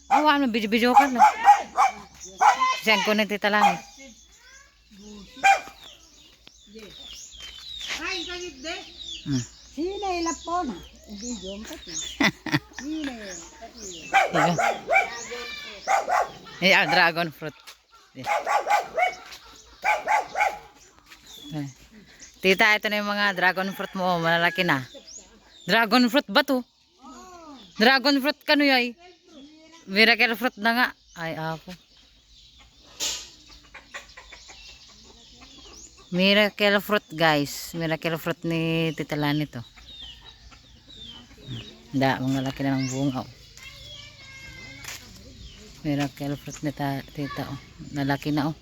Oh, ano, video ka na. Saan ko na tita lang. Sino ilapon? Video mo pati. Sino Dragon fruit. Tita, ito na yung mga dragon fruit mo. Malalaki na. Dragon fruit ba to? Dragon fruit ka no yay? Miracle fruit na nga. Ay, ako. Miracle fruit guys. Miracle fruit ni Tita Lani to. Hindi, mga laki na ng bunga. Oh. Miracle fruit ni Tita. Oh. Nalaki na oh.